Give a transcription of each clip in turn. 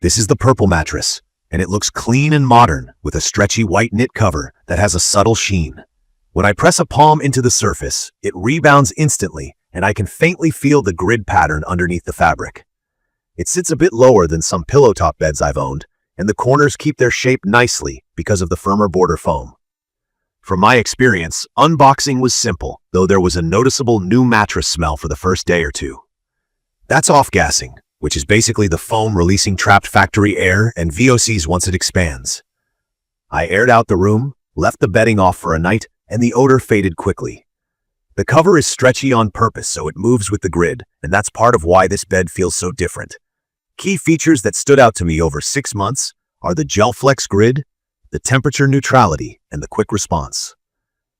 This is the purple mattress, and it looks clean and modern with a stretchy white knit cover that has a subtle sheen. When I press a palm into the surface, it rebounds instantly, and I can faintly feel the grid pattern underneath the fabric. It sits a bit lower than some pillow top beds I've owned, and the corners keep their shape nicely because of the firmer border foam. From my experience, unboxing was simple, though there was a noticeable new mattress smell for the first day or two. That's off-gassing, which is basically the foam releasing trapped factory air and VOCs once it expands. I aired out the room, left the bedding off for a night, and the odor faded quickly. The cover is stretchy on purpose so it moves with the grid, and that's part of why this bed feels so different. Key features that stood out to me over 6 months are the GelFlex Grid, the temperature neutrality, and the quick response.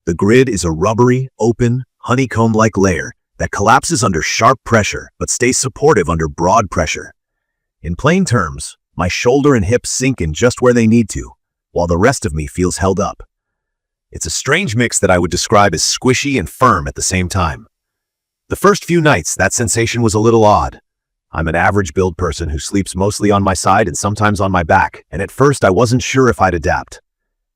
The grid is a rubbery, open, honeycomb-like layer that collapses under sharp pressure but stays supportive under broad pressure. In plain terms, my shoulder and hips sink in just where they need to, while the rest of me feels held up. It's a strange mix that I would describe as squishy and firm at the same time. The first few nights, that sensation was a little odd. I'm an average-build person who sleeps mostly on my side and sometimes on my back, and at first I wasn't sure if I'd adapt.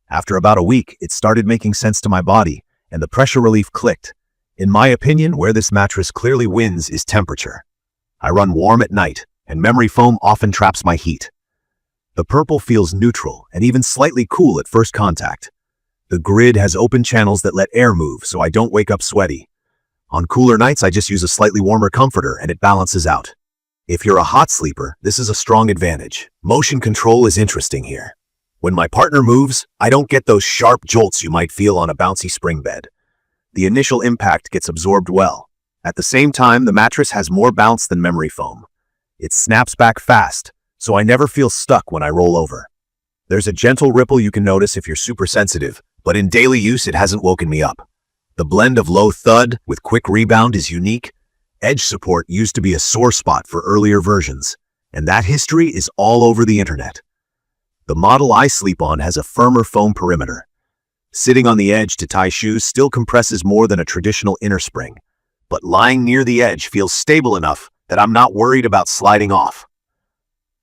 After about a week, it started making sense to my body, and the pressure relief clicked. In my opinion, where this mattress clearly wins is temperature. I run warm at night, and memory foam often traps my heat. The purple feels neutral and even slightly cool at first contact. The grid has open channels that let air move so I don't wake up sweaty. On cooler nights, I just use a slightly warmer comforter and it balances out. If you're a hot sleeper, this is a strong advantage. Motion control is interesting here. When my partner moves, I don't get those sharp jolts you might feel on a bouncy spring bed. The initial impact gets absorbed well. At the same time, the mattress has more bounce than memory foam. It snaps back fast, so I never feel stuck when I roll over. There's a gentle ripple you can notice if you're super sensitive, but in daily use it hasn't woken me up. The blend of low thud with quick rebound is unique. Edge support used to be a sore spot for earlier versions, and that history is all over the internet. The model I sleep on has a firmer foam perimeter. Sitting on the edge to tie shoes still compresses more than a traditional inner spring, but lying near the edge feels stable enough that I'm not worried about sliding off.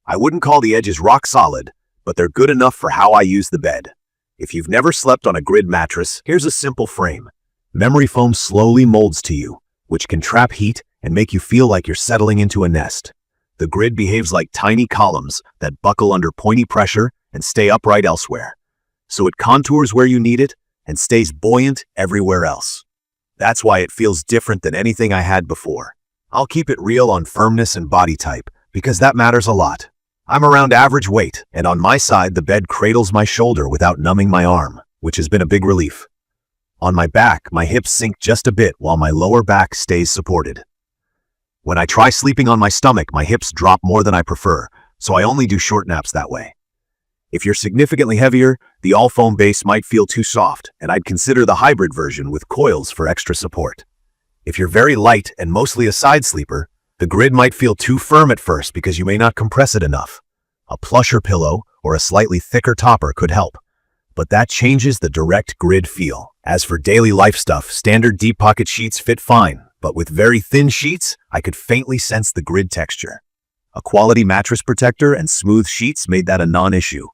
I wouldn't call the edges rock solid, but they're good enough for how I use the bed. If you've never slept on a grid mattress, here's a simple frame. Memory foam slowly molds to you, which can trap heat and make you feel like you're settling into a nest. The grid behaves like tiny columns that buckle under pointy pressure and stay upright elsewhere. So it contours where you need it and stays buoyant everywhere else. That's why it feels different than anything I had before. I'll keep it real on firmness and body type, because that matters a lot. I'm around average weight, and on my side the bed cradles my shoulder without numbing my arm, which has been a big relief. On my back, my hips sink just a bit while my lower back stays supported. When I try sleeping on my stomach, my hips drop more than I prefer, so I only do short naps that way. If you're significantly heavier, the all-foam base might feel too soft, and I'd consider the hybrid version with coils for extra support. If you're very light and mostly a side sleeper, the grid might feel too firm at first because you may not compress it enough. A plusher pillow or a slightly thicker topper could help, but that changes the direct grid feel. As for daily life stuff, standard deep pocket sheets fit fine, but with very thin sheets, I could faintly sense the grid texture. A quality mattress protector and smooth sheets made that a non-issue.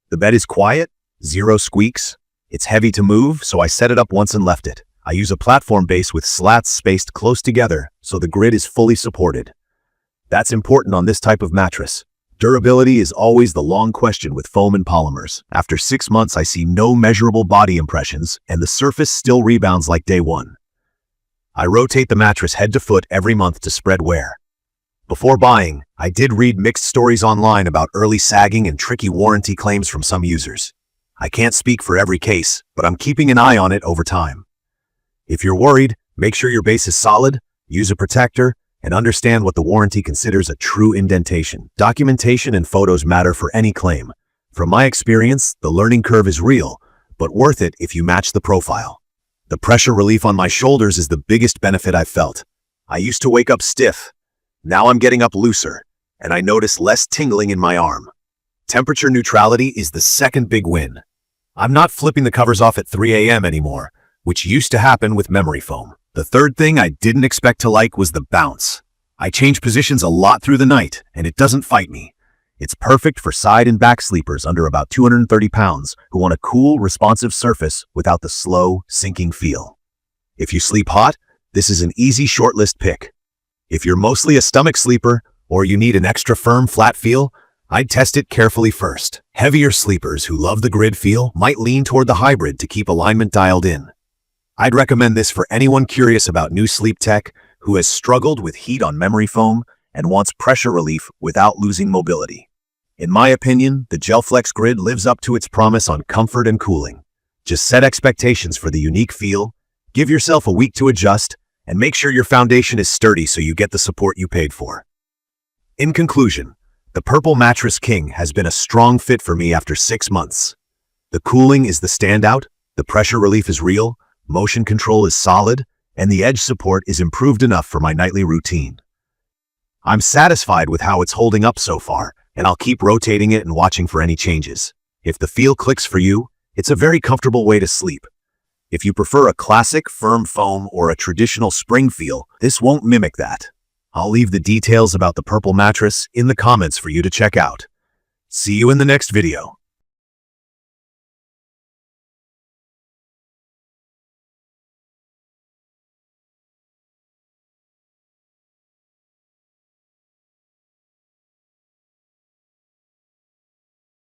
The bed is quiet, zero squeaks. It's heavy to move, so I set it up once and left it. I use a platform base with slats spaced close together, so the grid is fully supported. That's important on this type of mattress. Durability is always the long question with foam and polymers. After 6 months, I see no measurable body impressions, and the surface still rebounds like day one. I rotate the mattress head to foot every month to spread wear. Before buying, I did read mixed stories online about early sagging and tricky warranty claims from some users. I can't speak for every case, but I'm keeping an eye on it over time. If you're worried, make sure your base is solid, use a protector, and understand what the warranty considers a true indentation. Documentation and photos matter for any claim. From my experience, the learning curve is real, but worth it if you match the profile. The pressure relief on my shoulders is the biggest benefit I've felt. I used to wake up stiff. Now I'm getting up looser, and I notice less tingling in my arm. Temperature neutrality is the second big win. I'm not flipping the covers off at 3 a.m. anymore, which used to happen with memory foam. The third thing I didn't expect to like was the bounce. I change positions a lot through the night, and it doesn't fight me. It's perfect for side and back sleepers under about 230 pounds who want a cool, responsive surface without the slow, sinking feel. If you sleep hot, this is an easy shortlist pick. If you're mostly a stomach sleeper or you need an extra firm, flat feel, I'd test it carefully first. Heavier sleepers who love the grid feel might lean toward the hybrid to keep alignment dialed in. I'd recommend this for anyone curious about new sleep tech who has struggled with heat on memory foam and wants pressure relief without losing mobility. In my opinion, the GelFlex Grid lives up to its promise on comfort and cooling. Just set expectations for the unique feel, give yourself a week to adjust, and make sure your foundation is sturdy so you get the support you paid for. In conclusion, the Purple Mattress King has been a strong fit for me after 6 months. The cooling is the standout, the pressure relief is real, motion control is solid, and the edge support is improved enough for my nightly routine. I'm satisfied with how it's holding up so far, and I'll keep rotating it and watching for any changes. If the feel clicks for you, it's a very comfortable way to sleep. If you prefer a classic, firm foam or a traditional spring feel, this won't mimic that. I'll leave the details about the Purple Mattress in the comments for you to check out. See you in the next video.